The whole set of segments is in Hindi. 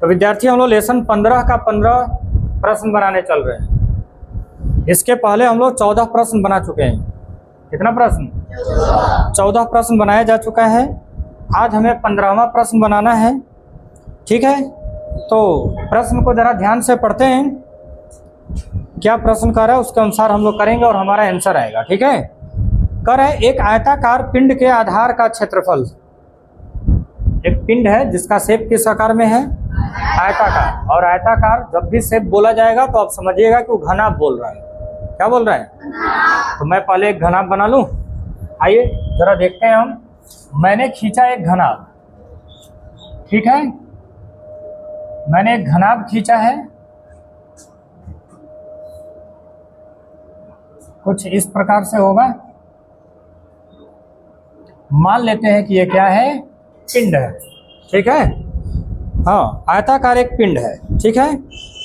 तो विद्यार्थी हम लोग लेसन 15 का 15 प्रश्न बनाने चल रहे हैं। इसके पहले हम लोग 14 प्रश्न बना चुके हैं। कितना प्रश्न? 14 प्रश्न बनाया जा चुका है। आज हमें 15वां प्रश्न बनाना है। ठीक है, तो प्रश्न को जरा ध्यान से पढ़ते हैं। क्या प्रश्न कर रहा है उसके अनुसार हम लोग करेंगे और हमारा आंसर आएगा। ठीक है, कर है एक आयताकार पिंड के आधार का क्षेत्रफल। एक पिंड है जिसका शेप किस आकार में है? आयताकार। और आयताकार जब भी शेप बोला जाएगा तो आप समझिएगा कि वो घनाभ बोल रहा है। क्या बोल रहा है? तो मैं पहले एक घनाभ बना लूं। आइए जरा देखते हैं हम। मैंने खींचा एक घनाभ। ठीक है, मैंने एक घनाभ खींचा है। कुछ इस प्रकार से होगा। मान लेते हैं कि ये क्या है? पिंड है। ठीक है, हाँ, आयताकार एक पिंड है। ठीक है,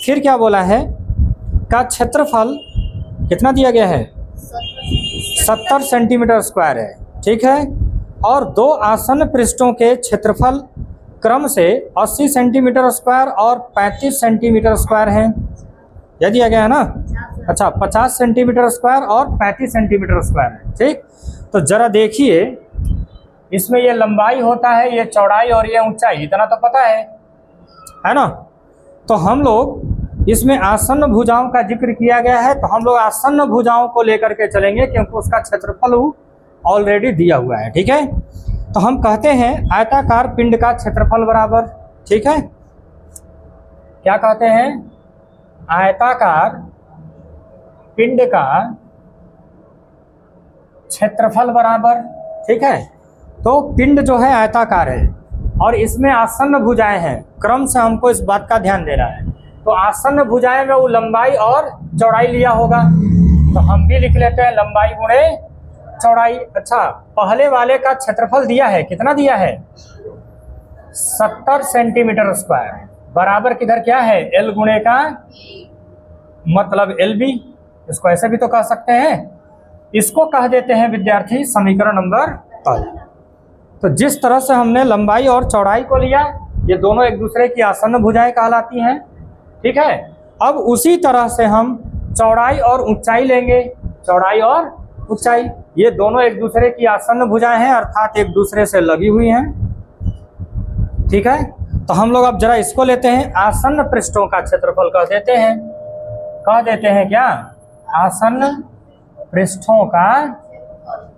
फिर क्या बोला है? का क्षेत्रफल कितना दिया गया है? 70 सेंटीमीटर स्क्वायर है। ठीक है, और दो आसन्न पृष्ठों के क्षेत्रफल क्रम से 80 सेंटीमीटर स्क्वायर और 35 सेंटीमीटर स्क्वायर हैं। यह दिया गया है ना? अच्छा, 50 सेंटीमीटर स्क्वायर और 35 सेंटीमीटर स्क्वायर है। ठीक, तो जरा देखिए, इसमें ये लंबाई होता है, ये चौड़ाई और ये ऊंचाई, इतना तो पता है ना? तो हम लोग इसमें आसन्न भुजाओं का जिक्र किया गया है, तो हम लोग आसन्न भुजाओं को लेकर के चलेंगे क्योंकि उसका क्षेत्रफल ऑलरेडी दिया हुआ है। ठीक है, तो हम कहते हैं आयताकार पिंड का क्षेत्रफल बराबर, ठीक है, क्या कहते हैं? आयताकार पिंड का क्षेत्रफल बराबर। ठीक है, तो पिंड जो है आयताकार है और इसमें आसन्न भुजाएं हैं। क्रम से हमको इस बात का ध्यान देना है। तो आसन्न भुजाएं में वो लंबाई और चौड़ाई लिया होगा, तो हम भी लिख लेते हैं लंबाई गुणे चौड़ाई। अच्छा, पहले वाले का क्षेत्रफल दिया है, कितना दिया है? 70 सेंटीमीटर स्क्वायर बराबर किधर क्या है? एल गुणे का मतलब एल बी। इसको ऐसे भी तो कह सकते हैं। इसको कह देते हैं विद्यार्थी समीकरण नंबर 5। तो जिस तरह से हमने लंबाई और चौड़ाई को लिया, ये दोनों एक दूसरे की आसन्न भुजाएं कहलाती हैं। ठीक है, अब उसी तरह से हम चौड़ाई और ऊंचाई लेंगे। चौड़ाई और ऊंचाई ये दोनों एक दूसरे की आसन्न भुजाएं हैं, अर्थात एक दूसरे से लगी हुई हैं। ठीक है, तो हम लोग अब जरा इसको लेते हैं, आसन्न पृष्ठों का क्षेत्रफल कह देते हैं। कह देते हैं क्या? आसन्न पृष्ठों का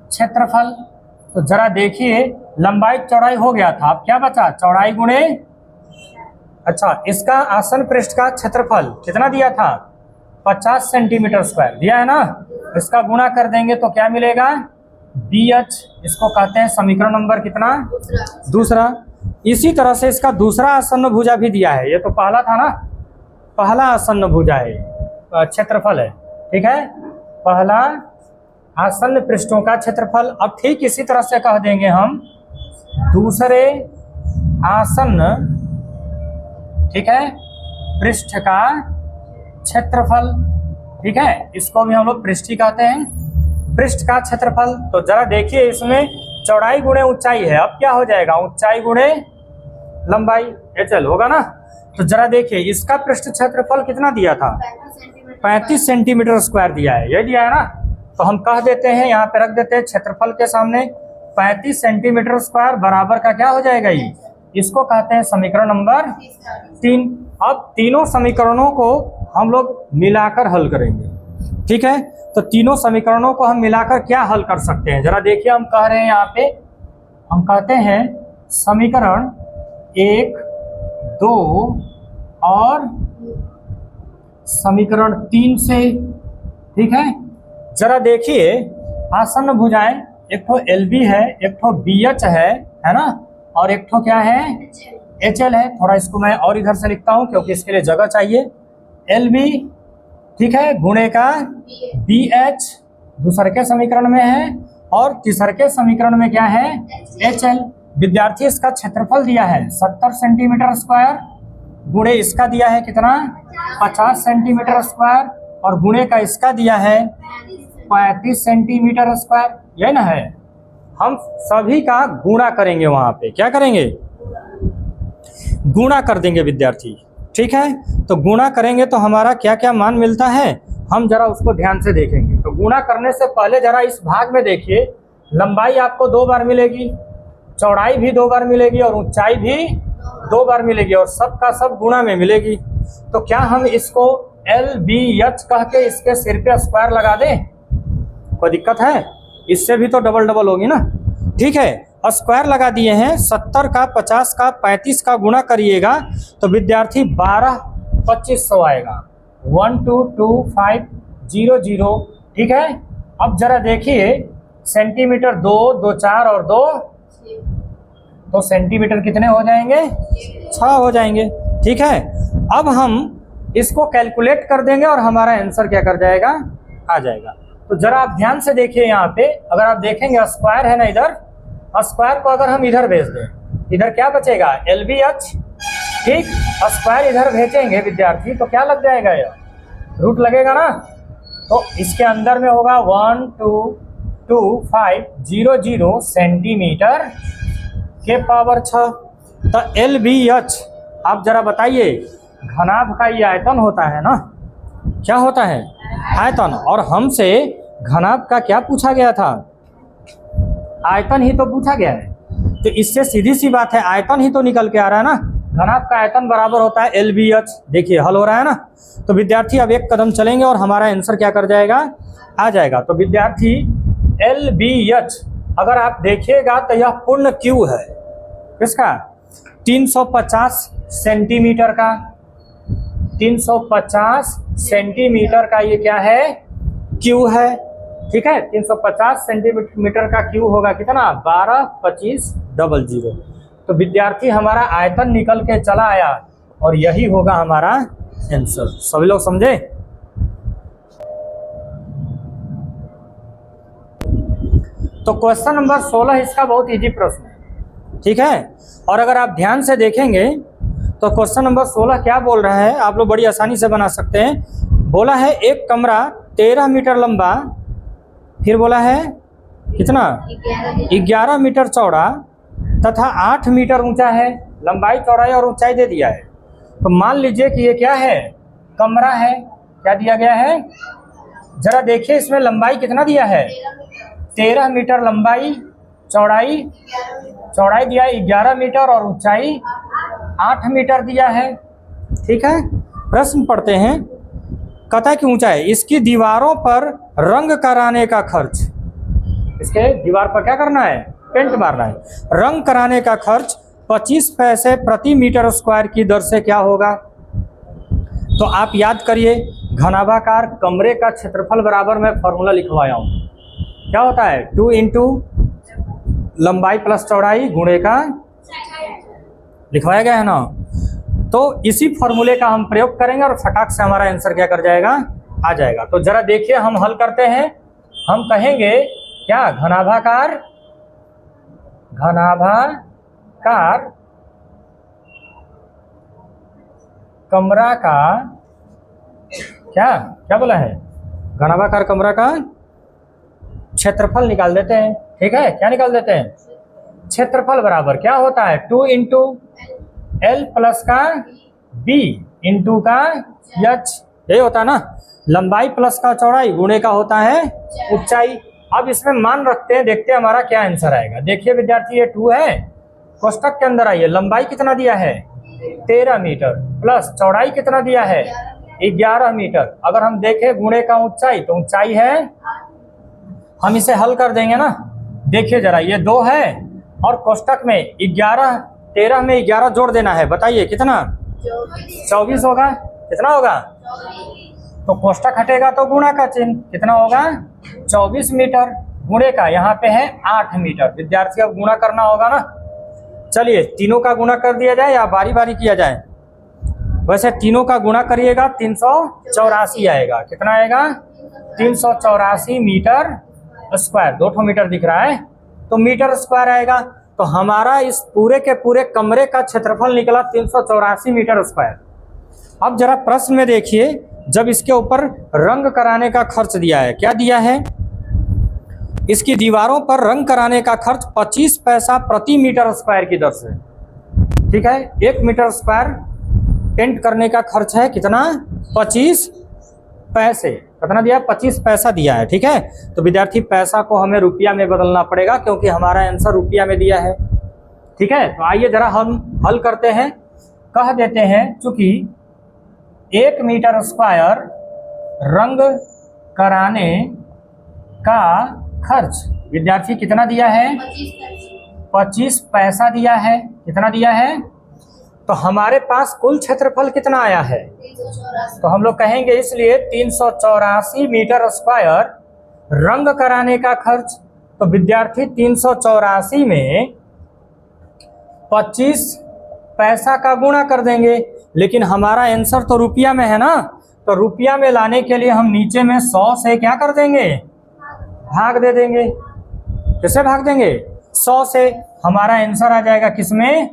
क्षेत्रफल। तो जरा देखिए, लंबाई चौड़ाई हो गया था, अब क्या बचा? चौड़ाई गुणे, अच्छा, इसका आसन्न पृष्ठ का क्षेत्रफल कितना दिया था? 50 सेंटीमीटर स्क्वायर दिया है ना? इसका गुणा कर देंगे तो क्या मिलेगा? BH। इसको कहते हैं समीकरण नंबर कितना? दूसरा। इसी तरह से इसका दूसरा आसन्न भुजा भी दिया है। ये तो पहला था ना? पहला आसन्न भुजा है, क्षेत्रफल है। ठीक है, पहला आसन्न पृष्ठों का क्षेत्रफल। अब ठीक इसी तरह से कह देंगे हम दूसरे आसन्न, ठीक है, पृष्ठ का क्षेत्रफल। ठीक है, इसको भी हम लोग पृष्ठी कहते हैं, पृष्ठ का क्षेत्रफल। तो जरा देखिए, इसमें चौड़ाई गुणे ऊंचाई है, अब क्या हो जाएगा? ऊंचाई गुणे लंबाई, HL होगा ना? तो जरा देखिए, इसका पृष्ठ क्षेत्रफल कितना दिया था? 35 सेंटीमीटर स्क्वायर दिया है। ये दिया है ना? तो हम कह देते हैं, यहाँ पे रख देते हैं क्षेत्रफल के सामने 35 सेंटीमीटर स्क्वायर बराबर का क्या हो जाएगा? ये, इसको कहते हैं समीकरण नंबर 3। अब तीनों समीकरणों को हम लोग मिलाकर हल करेंगे। ठीक है, तो तीनों समीकरणों को हम मिलाकर क्या हल कर सकते हैं? जरा देखिए, हम कह रहे हैं यहाँ पे, हम कहते हैं समीकरण 1, 2 और समीकरण 3 से। ठीक है, जरा देखिए, आसन्न भुजाएं, एक तो LB है, एक तो BH है ना? और एक तो क्या है? HL है। थोड़ा इसको मैं और इधर से लिखता हूं क्योंकि इसके लिए जगह चाहिए। LB, ठीक है, गुणे का BH दूसरे के समीकरण में है और तीसरे के समीकरण में क्या है? HL। विद्यार्थी, इसका क्षेत्रफल दिया है 70 सेंटीमीटर स्क्वायर, गुणे इसका दिया है कितना? 50 सेंटीमीटर स्क्वायर, और गुणे का इसका दिया है 35 सेंटीमीटर स्क्वायर। यही ना है? हम सभी का गुणा करेंगे। वहां पे क्या करेंगे? गुणा कर देंगे विद्यार्थी। ठीक है, तो गुणा करेंगे तो हमारा क्या क्या मान मिलता है, हम जरा उसको ध्यान से देखेंगे। तो गुणा करने से पहले जरा इस भाग में देखिए, लंबाई आपको 2 बार मिलेगी, चौड़ाई भी 2 बार मिलेगी और ऊंचाई भी 2 बार मिलेगी और सब का सब गुणा में मिलेगी। तो क्या हम इसको LBH कह के इसके सिर पे स्क्वायर लगा दें? कोई दिक्कत है? इससे भी तो डबल डबल होगी ना। ठीक है, स्क्वायर लगा दिए हैं। 70 का 50 का 35 का गुणा करिएगा तो विद्यार्थी 12,2500 आएगा। 122500। ठीक है, अब जरा देखिए सेंटीमीटर 2, 2 4 और 2 तो सेंटीमीटर कितने हो जाएंगे? 6 हो जाएंगे। ठीक है, अब हम इसको कैलकुलेट कर देंगे और हमारा आंसर क्या कर जाएगा? आ जाएगा। तो जरा आप ध्यान से देखिए, यहाँ पे अगर आप देखेंगे स्क्वायर है ना, इधर स्क्वायर को अगर हम इधर भेज दें, इधर क्या बचेगा? LBH। ठीक, स्क्वायर इधर भेजेंगे विद्यार्थी तो क्या लग जाएगा? यार रूट लगेगा ना। तो इसके अंदर में होगा 122500 सेंटीमीटर के पावर 6। तो LBH आप जरा बताइए, घनाभ का ये आयतन होता है ना, क्या होता है? आयतन। और हमसे घनाभ का क्या पूछा गया था? आयतन ही तो पूछा गया है। तो इससे सीधी सी बात है, आयतन ही तो निकल के आ रहा है ना। घनाभ का आयतन बराबर होता है LBH। देखिए हल हो रहा है ना। तो विद्यार्थी अब एक कदम चलेंगे और हमारा आंसर क्या कर जाएगा? आ जाएगा। तो विद्यार्थी LBH अगर आप देखिएगा तो यह पूर्ण क्यू है। किसका? 350 सेंटीमीटर का। 350 सेंटीमीटर का ये क्या है? क्यू है। ठीक है, 350 सेंटीमीटर का क्यू होगा कितना? 12,2500। तो विद्यार्थी हमारा आयतन निकल के चला आया और यही होगा हमारा आंसर। सभी लोग समझे? तो क्वेश्चन नंबर 16 इसका बहुत इजी प्रश्न है। ठीक है, और अगर आप ध्यान से देखेंगे तो क्वेश्चन नंबर 16 क्या बोल रहा है, आप लोग बड़ी आसानी से बना सकते हैं। बोला है एक कमरा 13 मीटर लंबा, फिर बोला है कितना? 11 मीटर चौड़ा तथा 8 मीटर ऊंचा है। लंबाई, चौड़ाई और ऊंचाई दे दिया है। तो मान लीजिए कि ये क्या है? कमरा है। क्या दिया गया है? जरा देखिए इसमें लंबाई कितना दिया है? 13 मीटर लंबाई, चौड़ाई दिया है 11 मीटर और ऊंचाई 8 मीटर दिया है। ठीक है, प्रश्न पढ़ते हैं। कहता है कि ऊंचाई, इसकी दीवारों पर रंग कराने का खर्च, इसके दीवार पर क्या करना है? पेंट मारना है। रंग कराने का खर्च 25 पैसे प्रति मीटर स्क्वायर की दर से क्या होगा? तो आप याद करिए, घनाभाकार कमरे का क्षेत्रफल बराबर मैं फॉर्मूला लिखवाया हूँ। क्या होता है? 2 इंटू लंबाई प्लस चौड़ाई गुणे का, लिखवाया गया है ना। तो इसी फॉर्मूले का हम प्रयोग करेंगे और फटाक से हमारा आंसर क्या कर जाएगा? आ जाएगा। तो जरा देखिए हम हल करते हैं। हम कहेंगे क्या? घनाभाकार कमरा का क्या बोला है? घनाभाकार कमरा का क्षेत्रफल निकाल देते हैं। ठीक है, क्या निकाल देते हैं? क्षेत्रफल बराबर क्या होता है? 2 इंटू L प्लस का B इंटू का H, यही होता है ना। लंबाई प्लस का चौड़ाई गुणे का होता है ऊंचाई। अब इसमें मान रखते हैं, देखते हैं हमारा क्या आंसर आएगा। देखिए विद्यार्थी ये 2 है, कोष्टक के अंदर आइए। लंबाई कितना दिया है? 13 मीटर प्लस चौड़ाई कितना दिया है? 11 मीटर। अगर हम देखें गुणे का ऊंचाई, तो ऊंचाई है, हम इसे हल कर देंगे ना। देखिए जरा, ये 2 है और कोष्टक में 11, 13 में 11 जोड़ देना है। बताइए कितना? 24 होगा। कितना होगा? तो कोष्टक हटेगा तो गुणा का चिन्ह, कितना होगा? 24 मीटर गुणे का यहाँ पे है 8 मीटर। विद्यार्थी अब गुणा करना होगा ना। चलिए तीनों का गुणा कर दिया जाए या बारी बारी किया जाए? वैसे तीनों का गुणा करिएगा 384 आएगा। कितना आएगा? 384 मीटर स्क्वायर। 2 मीटर दिख रहा है तो मीटर स्क्वायर आएगा। तो हमारा इस पूरे के पूरे कमरे का क्षेत्रफल निकला 384 मीटर स्क्वायर। अब जरा प्रश्न में देखिए, जब इसके ऊपर रंग कराने का खर्च दिया है, क्या दिया है? इसकी दीवारों पर रंग कराने का खर्च 25 पैसा प्रति मीटर स्क्वायर की दर से। ठीक है। 1 मीटर स्क्वायर पेंट करने का खर्च है कितना, 25 पैसे। कितना दिया, 25 पैसा दिया है। ठीक है, तो विद्यार्थी पैसा को हमें रुपया में बदलना पड़ेगा क्योंकि हमारा आंसर रुपया में दिया है। ठीक है, तो आइए जरा हम हल करते हैं। कह देते हैं चूंकि 1 मीटर स्क्वायर रंग कराने का खर्च विद्यार्थी कितना दिया है, 25 पैसा दिया है। कितना दिया है, तो हमारे पास कुल क्षेत्रफल कितना आया है, तो हम लोग कहेंगे इसलिए 384 मीटर स्क्वायर रंग कराने का खर्च। तो विद्यार्थी 384 में 25 पैसा का गुणा कर देंगे, लेकिन हमारा आंसर तो रुपया में है ना, तो रुपया में लाने के लिए हम नीचे में 100 से क्या कर देंगे, भाग दे देंगे। किससे भाग देंगे, 100 से। हमारा आंसर आ जाएगा किसमें,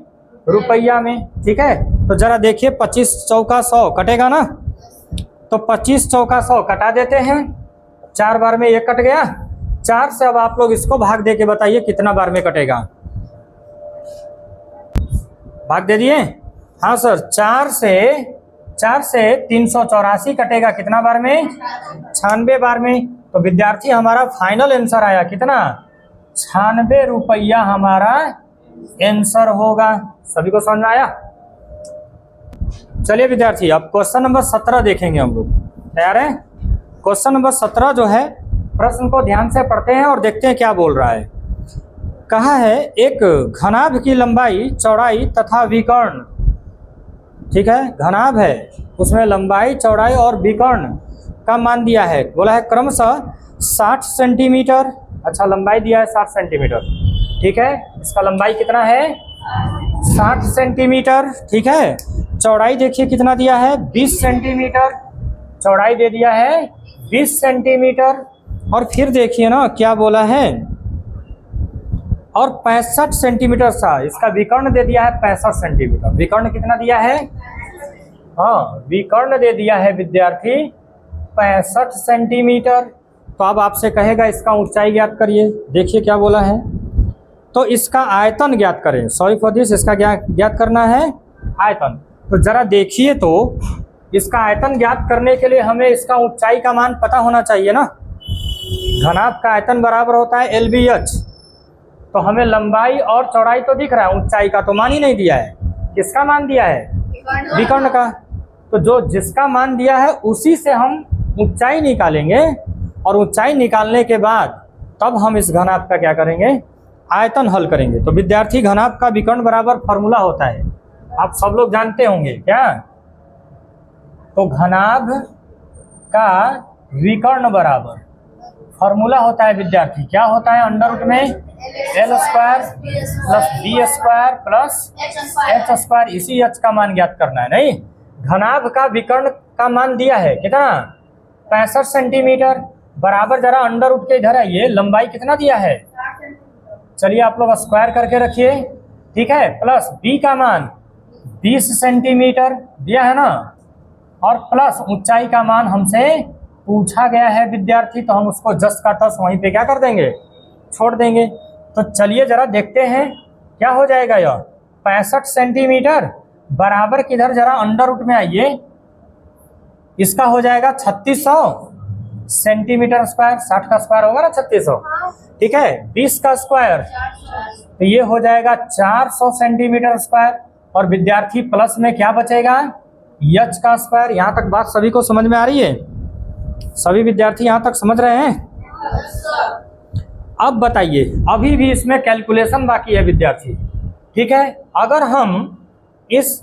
रुपया में। ठीक है, तो जरा देखिए 25 चौका 100 कटेगा ना, तो 25 चौका 100 कटा देते हैं। 4 बार में ये कट गया, 4 से अब आप लोग इसको भाग दे के बताइए कितना बार में कटेगा। भाग दे दिए, हाँ सर। 4 से 384 कटेगा कितना बार में, 96 बार में। तो विद्यार्थी हमारा फाइनल आंसर आया कितना, 96 रुपया हमारा आंसर होगा। सभी को समझ में आया। चलिए विद्यार्थी अब क्वेश्चन नंबर 17 देखेंगे हम लोग। तैयार है, क्वेश्चन नंबर 17 जो है, प्रश्न को ध्यान से पढ़ते हैं और देखते हैं क्या बोल रहा है। कहा है एक घनाभ की लंबाई, चौड़ाई तथा विकर्ण, ठीक है, घनाभ है उसमें लंबाई, चौड़ाई और विकर्ण का मान दिया है। बोला है क्रमशः 60 सेंटीमीटर, अच्छा लंबाई दिया है 60 सेंटीमीटर। ठीक है, इसका लंबाई कितना है, 60 सेंटीमीटर। ठीक है, चौड़ाई देखिए कितना दिया है, 20 सेंटीमीटर। चौड़ाई दे दिया है 20 सेंटीमीटर। और फिर देखिए ना क्या बोला है, और 65 सेंटीमीटर सा इसका विकर्ण दे दिया है 65 सेंटीमीटर। विकर्ण कितना दिया है, हाँ विकर्ण दे दिया है विद्यार्थी 65 सेंटीमीटर। तो अब आपसे कहेगा इसका ऊंचाई ज्ञात करिए। देखिए क्या बोला है, तो इसका आयतन ज्ञात करें। सॉरी फॉर दिस, इसका ज्ञात करना है आयतन। तो जरा देखिए, तो इसका आयतन ज्ञात करने के लिए हमें इसका ऊंचाई का मान पता होना चाहिए ना। घनाभ का आयतन बराबर होता है LBH। तो हमें लंबाई और चौड़ाई तो दिख रहा है, ऊंचाई का तो मान ही नहीं दिया है। किसका मान दिया है, विकर्ण का। तो जो जिसका मान दिया है उसी से हम ऊंचाई निकालेंगे, और ऊंचाई निकालने के बाद तब हम इस घनाभ का क्या करेंगे, आयतन हल करेंगे। तो विद्यार्थी घनाभ का विकर्ण बराबर फॉर्मूला होता है, आप सब लोग जानते होंगे क्या। तो घनाभ का विकर्ण बराबर फॉर्मूला होता है विद्यार्थी, क्या होता है, अंडर रूट में L square plus B square plus H square. इसी H का मान ज्ञात करना है। नहीं, घनाभ का विकर्ण का मान दिया है कितना, 65 सेंटीमीटर बराबर, जरा अंडर रूट के इधर आइए, लंबाई कितना दिया है, चलिए आप लोग स्क्वायर करके रखिए। ठीक है, प्लस B का मान 20 सेंटीमीटर दिया है ना, और प्लस ऊंचाई का मान हमसे पूछा गया है विद्यार्थी, तो हम उसको जस का तस वहीं पे क्या कर देंगे, छोड़ देंगे। तो चलिए जरा देखते हैं क्या हो जाएगा। यह 65 सेंटीमीटर बराबर किधर, जरा अंडर रूट में आइए, इसका हो जाएगा 3600 सेंटीमीटर स्क्वायर। 60 का स्क्वायर होगा ना 3600। ठीक है, 20 का स्क्वायर तो ये हो जाएगा 400 सेंटीमीटर स्क्वायर। और विद्यार्थी प्लस में क्या बचेगा, H का स्क्वायर। यहाँ तक बात सभी को समझ में आ रही है, सभी विद्यार्थी यहाँ तक समझ रहे हैं। अब बताइए, अभी भी इसमें कैलकुलेशन बाकी है विद्यार्थी। ठीक है, अगर हम इस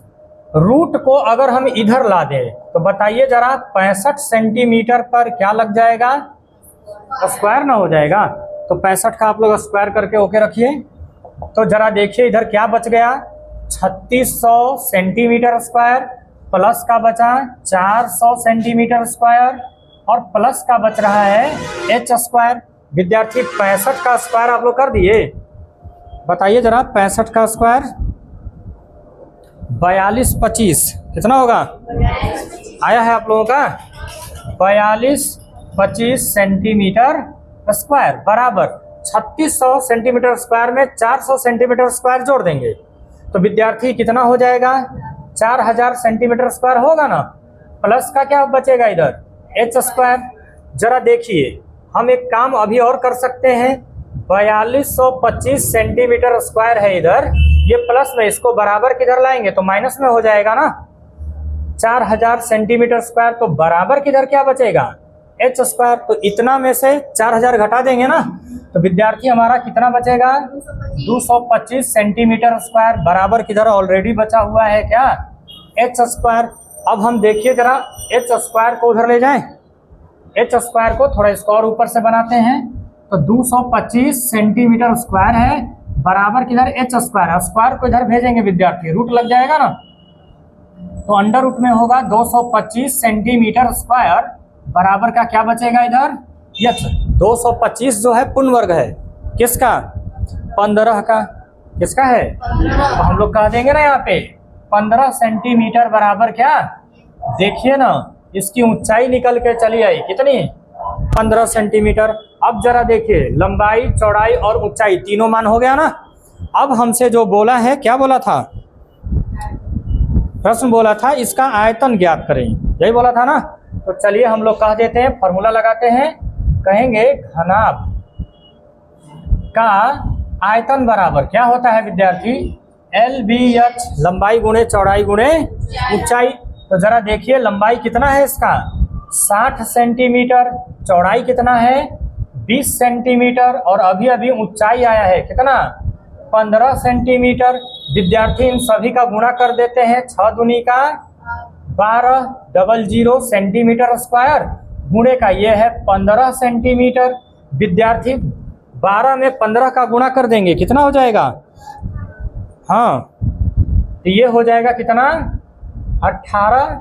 रूट को अगर हम इधर ला दें तो बताइए जरा 65 सेंटीमीटर पर क्या लग जाएगा, स्क्वायर ना हो जाएगा। तो 65 का आप लोग स्क्वायर करके ओके रखिए। तो जरा देखिए इधर क्या बच गया, 3600 सेंटीमीटर स्क्वायर, प्लस का बचा 400 सेंटीमीटर स्क्वायर, और प्लस का बच रहा है H स्क्वायर। विद्यार्थी 65 का स्क्वायर आप लोग कर दिए, बताइए जरा 65 का स्क्वायर 4225 कितना होगा, आया है आप लोगों का 4225 सेंटीमीटर स्क्वायर बराबर 3600 सेंटीमीटर स्क्वायर में 400 सेंटीमीटर स्क्वायर जोड़ देंगे तो विद्यार्थी कितना हो जाएगा, 4000 सेंटीमीटर स्क्वायर होगा ना, प्लस का क्या बचेगा इधर एच स्क्वायर। जरा देखिए हम एक काम अभी और कर सकते हैं, 4225 सेंटीमीटर स्क्वायर है इधर, ये प्लस में, इसको बराबर किधर लाएंगे तो माइनस में हो जाएगा ना, 4000 सेंटीमीटर स्क्वायर, तो बराबर किधर क्या बचेगा एच स्क्वायर। तो इतना में से 4000 घटा देंगे ना, तो विद्यार्थी हमारा कितना बचेगा 225 सेंटीमीटर स्क्वायर, बराबर किधर ऑलरेडी बचा हुआ है क्या एच स्क्वायर। अब हम देखिए जरा एच स्क्वायर को उधर ले जाएं, एच स्क्वायर को थोड़ा इसको और ऊपर से बनाते हैं, तो 225 सेंटीमीटर स्क्वायर है, बराबर किधर एच स्क्वायर, स्क्वायर को इधर भेजेंगे विद्यार्थी, रूट लग जाएगा ना, तो अंडर रूट में होगा 225 सेंटीमीटर स्क्वायर, बराबर का क्या बचेगा इधर एच। 225 जो है पूर्ण वर्ग है, किसका 15 का, किसका है, तो हम लोग कह देंगे ना यहाँ पे 15 सेंटीमीटर बराबर क्या, देखिए ना इसकी ऊंचाई निकल के चली आई कितनी 15 सेंटीमीटर। अब जरा देखिए लंबाई चौड़ाई और ऊंचाई तीनों मान हो गया ना। अब हमसे जो बोला है, क्या बोला था, प्रश्न बोला था इसका आयतन ज्ञात करें, यही बोला था ना। तो चलिए हम लोग कह देते हैं, फॉर्मूला लगाते हैं, कहेंगे घनाभ का आयतन बराबर क्या होता है विद्यार्थी, एल बी एच, लंबाई गुणे चौड़ाई गुणे ऊंचाई। तो जरा देखिए लंबाई कितना है इसका 60 सेंटीमीटर, चौड़ाई कितना है 20 सेंटीमीटर, और अभी अभी ऊंचाई आया है कितना 15 सेंटीमीटर। विद्यार्थी इन सभी का गुणा कर देते हैं, 6 दूनी का 1200 सेंटीमीटर स्क्वायर, गुणे का ये है 15 सेंटीमीटर। विद्यार्थी 12 में 15 का गुणा कर देंगे, कितना हो जाएगा, हाँ तो ये हो जाएगा कितना 18,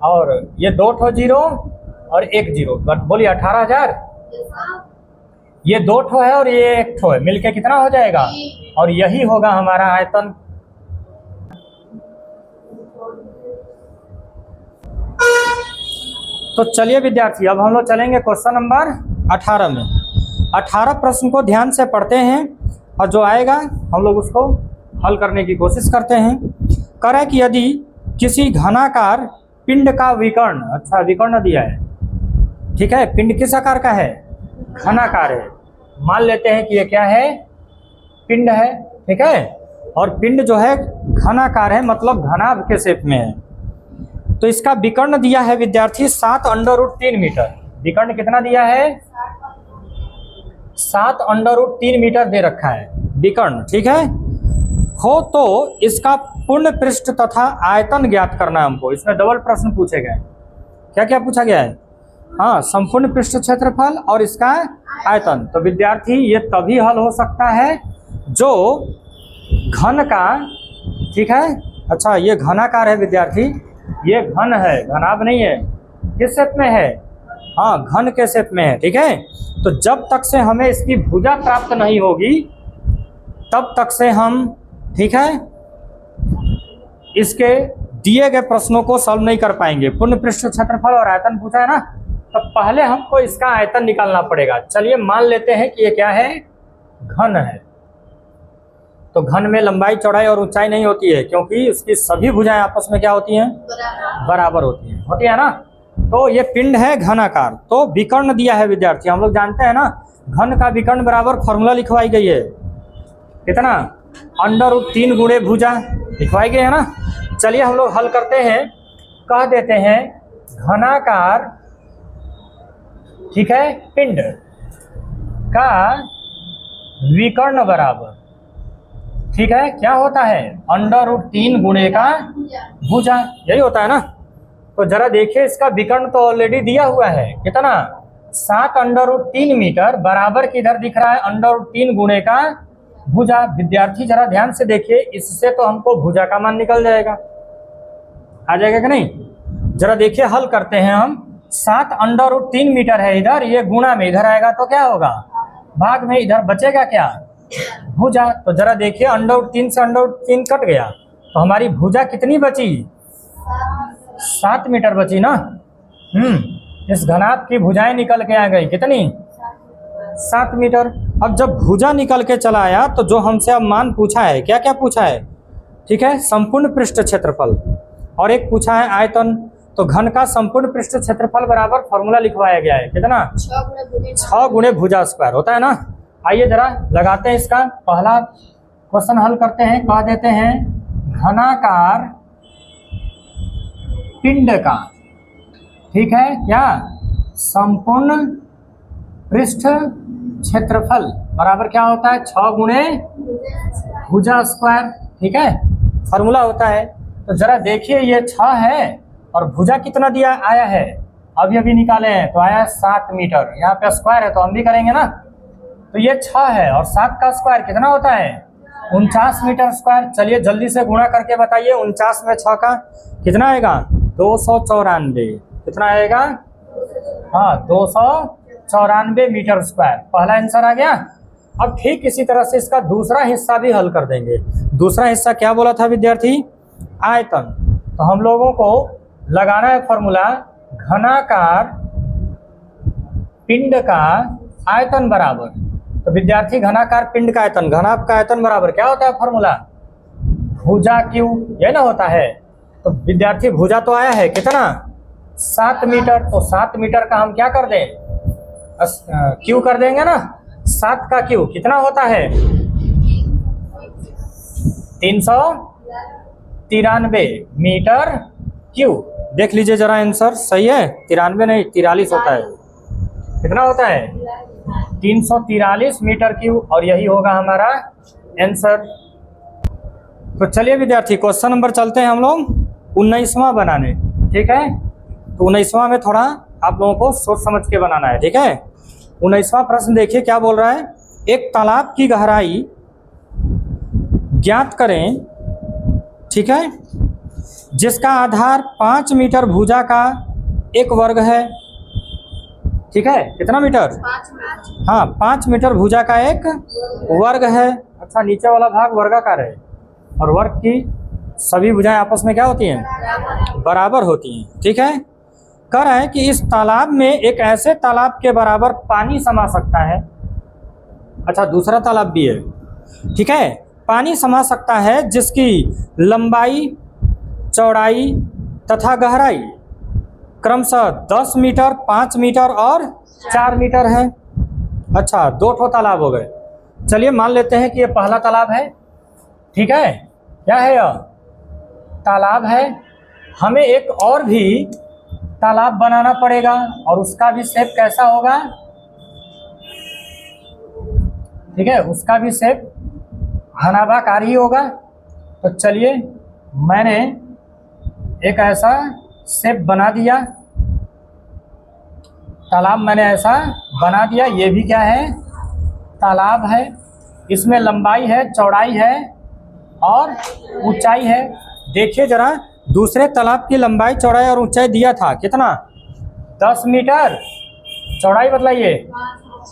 और ये 2 ठो जीरो और 1 जीरो, बोलिए 18,000, ये 2 ठो है और ये 1 ठो है, मिलके कितना हो जाएगा, और यही होगा हमारा आयतन। तो चलिए विद्यार्थी अब हम लोग चलेंगे क्वेश्चन नंबर 18 में। 18 प्रश्न को ध्यान से पढ़ते हैं और जो आएगा हम लोग उसको हल करने की कोशिश करते हैं। करें कि यदि किसी घनाकार पिंड का विकर्ण, अच्छा विकर्ण दिया है, ठीक है, पिंड किस आकार का है, घनाकार है, मान लेते हैं कि ये क्या है पिंड है, ठीक है, और पिंड जो है घनाकार है, मतलब घनाभ के शेप में है। तो इसका विकर्ण दिया है विद्यार्थी 7√3 मीटर, विकर्ण कितना दिया है 7√3 मीटर दे रखा है विकर्ण, ठीक है। हो तो इसका पूर्ण पृष्ठ तथा आयतन ज्ञात करना है हमको। इसमें डबल प्रश्न पूछे गए, क्या क्या पूछा गया है, हाँ संपूर्ण पृष्ठ क्षेत्रफल और इसका आयतन। तो विद्यार्थी ये तभी हल हो सकता है जो घन का, ठीक है, अच्छा ये घनाकार है विद्यार्थी, ये घन है, घनाभ नहीं है, किस शेप में है, हाँ घन के शेप में है, ठीक है। तो जब तक से हमें इसकी भुजा प्राप्त नहीं होगी तब तक से हम, ठीक है, इसके दिए गए प्रश्नों को सॉल्व नहीं कर पाएंगे। पूर्ण पृष्ठ क्षेत्रफल और आयतन पूछा है ना, तो पहले हमको इसका आयतन निकालना पड़ेगा। चलिए मान लेते हैं कि ये क्या है घन है, तो घन में लंबाई चौड़ाई और ऊंचाई नहीं होती है, क्योंकि उसकी सभी भुजाएं आपस में क्या होती हैं, बराबर होती है ना। तो ये पिंड है घनाकार, तो विकर्ण दिया है विद्यार्थी, हम लोग जानते हैं ना घन का विकर्ण बराबर फॉर्मूला लिखवाई गई है, कितना √3 गुणे भुजा लिखवाई गई है ना। चलिए हम लोग हल करते हैं, कह देते हैं घनाकार, ठीक है, पिंड का विकर्ण बराबर, ठीक है, क्या होता है √3 गुणे का भुजा, यही होता है ना। तो जरा देखिए इसका विकर्ण तो ऑलरेडी दिया हुआ है, कितना 7√3 मीटर, बराबर किधर दिख रहा है √3 गुणे का भुजा। विद्यार्थी जरा ध्यान से देखिए, इससे तो हमको भुजा का मान निकल जाएगा, आ जाएगा कि नहीं। जरा देखिए हल करते हैं हम, 7√3 मीटर है इधर, ये गुणा में इधर आएगा तो क्या होगा भाग में, इधर बचेगा क्या भुजा। तो जरा देखिए √3 से √3 कट गया, तो हमारी भुजा कितनी बची 7 मीटर बची ना। इस घनाभ की भुजाएं निकल के आ गई कितनी 7 मीटर। अब जब भुजा निकल के चला आया तो जो हमसे अब मान पूछा है, क्या क्या पूछा है, ठीक है, संपूर्ण पृष्ठ क्षेत्रफल। और एक पूछा है आयतन, तो घन का संपूर्ण पृष्ठ क्षेत्रफल बराबर फॉर्मूला लिखवाया गया है कितना, 6 गुणे भुजा स्क्वायर होता है ना। आइए जरा लगाते हैं इसका पहला क्वेश्चन हल करते हैं। कह देते हैं घनाकार पिंड का, ठीक है क्या, संपूर्ण पृष्ठ क्षेत्रफल बराबर क्या होता है, 6 गुणे भुजा स्क्वायर, ठीक है, फॉर्मूला होता है। तो जरा देखिए ये 6 है और भुजा कितना दिया आया है, अभी अभी निकाले हैं तो आया 7 मीटर, यहाँ पे स्क्वायर है तो हम भी करेंगे ना। तो ये 6 है और 7 का स्क्वायर कितना होता है, 49 मीटर स्क्वायर। चलिए जल्दी से गुणा करके बताइए, 49 में 6 का कितना आएगा, 294। कितना आएगा, हाँ 294 मीटर स्क्वायर, पहला आंसर आ गया। अब ठीक इसी तरह से इसका दूसरा हिस्सा भी हल कर देंगे। दूसरा हिस्सा क्या बोला था विद्यार्थी, आयतन। तो हम लोगों को लगाना है फॉर्मूला, घनाकार पिंड का आयतन बराबर, तो विद्यार्थी घनाकार पिंड का आयतन, घनाभ का आयतन बराबर क्या होता है फॉर्मूला, भुजा क्यू, ये ना होता है। तो विद्यार्थी भुजा तो आया है कितना, 7 मीटर, तो 7 मीटर का हम क्या कर दें, क्यू कर देंगे ना। 7 का क्यू कितना होता है, 393 मीटर क्यू। देख लीजिए जरा आंसर सही है, 93 नहीं 43 होता है। कितना होता है, 343 मीटर क्यूब, और यही होगा हमारा आंसर। तो चलिए विद्यार्थी क्वेश्चन नंबर चलते हैं हम लोग 19वां बनाने, ठीक है। तो 19वां में थोड़ा आप लोगों को सोच समझ के बनाना है, ठीक है। 19वां प्रश्न देखिए क्या बोल रहा है, एक तालाब की गहराई ज्ञात करें, ठीक है, जिसका आधार 5 मीटर भुजा का एक वर्ग है, ठीक है, कितना मीटर, 5 हाँ 5 मीटर भुजा का एक वर्ग है। अच्छा, नीचे वाला भाग वर्गाकार है और वर्ग की सभी भुजाएं आपस में क्या होती हैं, बराबर होती हैं, ठीक है। कह रहा है कि इस तालाब में एक ऐसे तालाब के बराबर पानी समा सकता है। अच्छा, दूसरा तालाब भी है, ठीक है, पानी समा सकता है जिसकी लंबाई, चौड़ाई तथा गहराई क्रमशः 10 मीटर, 5 मीटर और 4 मीटर है। अच्छा, 2 ठो तालाब हो गए। चलिए मान लेते हैं कि ये पहला तालाब है, ठीक है, क्या है यह, तालाब है। हमें एक और भी तालाब बनाना पड़ेगा और उसका भी शेप कैसा होगा, ठीक है, उसका भी शेप घनाभाकार ही होगा। तो चलिए मैंने एक ऐसा शेप बना दिया, तालाब मैंने ऐसा बना दिया। ये भी क्या है, तालाब है, इसमें लंबाई है, चौड़ाई है और ऊंचाई है। देखिए जरा, दूसरे तालाब की लंबाई, चौड़ाई और ऊंचाई दिया था कितना, 10 मीटर, चौड़ाई बतलाइए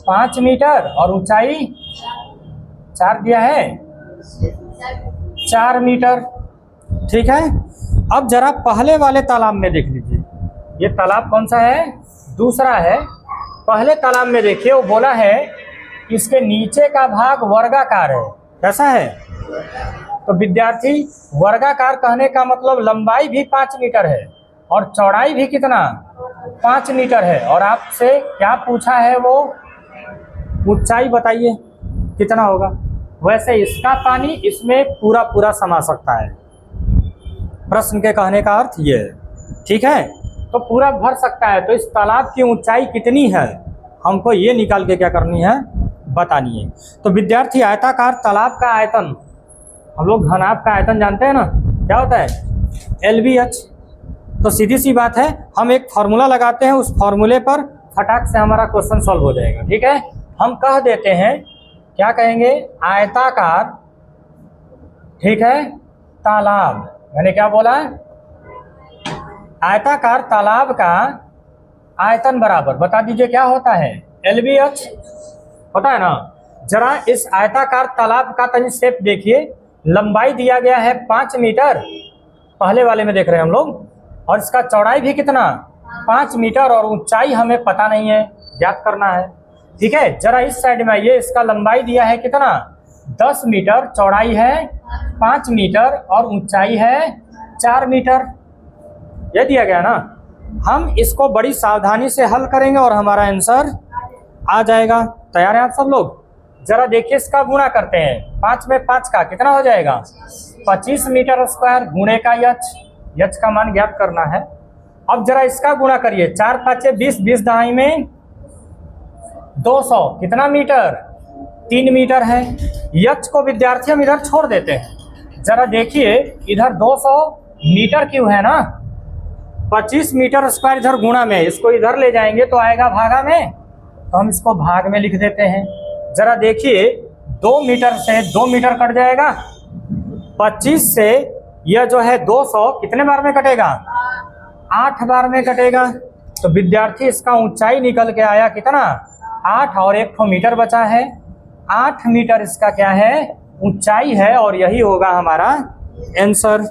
5 मीटर और ऊंचाई 4 दिया है, 4 मीटर, ठीक है। अब जरा पहले वाले तालाब में देख लीजिए, ये तालाब कौन सा है, दूसरा है। पहले तालाब में देखिए वो बोला है इसके नीचे का भाग वर्गाकार है, कैसा है। तो विद्यार्थी वर्गाकार कहने का मतलब लंबाई भी 5 मीटर है और चौड़ाई भी कितना, 5 मीटर है। और आपसे क्या पूछा है, वो ऊंचाई बताइए कितना होगा। वैसे इसका पानी इसमें पूरा पूरा समा सकता है, प्रश्न के कहने का अर्थ ये है, ठीक है, तो पूरा भर सकता है। तो इस तालाब की ऊंचाई कितनी है, हमको ये निकाल के क्या करनी है, बतानी है। तो विद्यार्थी आयताकार तालाब का आयतन, हम लोग घनाभ का आयतन जानते हैं ना, क्या होता है, LBH। तो सीधी सी बात है, हम एक फार्मूला लगाते हैं, उस फार्मूले पर फटाक से हमारा क्वेश्चन सॉल्व हो जाएगा, ठीक है। हम कह देते हैं, क्या कहेंगे, आयताकार, ठीक है, तालाब, मैंने क्या बोला, आयताकार तालाब का आयतन बराबर, बता दीजिए क्या होता है, LBH होता है ना। जरा इस आयताकार तालाब का तनी शेप देखिए, लंबाई दिया गया है 5 मीटर, पहले वाले में देख रहे हैं हम लोग, और इसका चौड़ाई भी कितना, 5 मीटर, और ऊंचाई हमें पता नहीं है, ज्ञात करना है, ठीक है। जरा इस साइड में ये इसका लंबाई दिया है कितना, 10 मीटर, चौड़ाई है 5 मीटर और ऊंचाई है 4 मीटर। ये दिया गया ना। हम इसको बड़ी सावधानी से हल करेंगे और हमारा आंसर आ जाएगा। तैयार हैं आप सब लोग? जरा देखिए, इसका गुणा करते हैं। 5 में 5 का कितना हो जाएगा? 25 मीटर स्क्वायर गुणे का यच, यच का मान ज्ञात करना है। अब जरा इसका गुणा करिए, 4 5 20, 20 दहाई में 200, कितना मीटर? 3 मीटर है। यच को विद्यार्थी हम इधर छोड़ देते हैं। जरा देखिए, इधर 200 मीटर क्यों है ना, 25 मीटर स्क्वायर इधर गुणा में, इसको इधर ले जाएंगे तो आएगा भागा में, तो हम इसको भाग में लिख देते हैं। जरा देखिए, 2 मीटर से 2 मीटर कट जाएगा, 25 से यह जो है 200 कितने बार में कटेगा? 8 बार में कटेगा। तो विद्यार्थी इसका ऊंचाई निकल के आया कितना? 8 और 1 मीटर बचा है। 8 मीटर इसका क्या है? ऊंचाई है और यही होगा हमारा आंसर।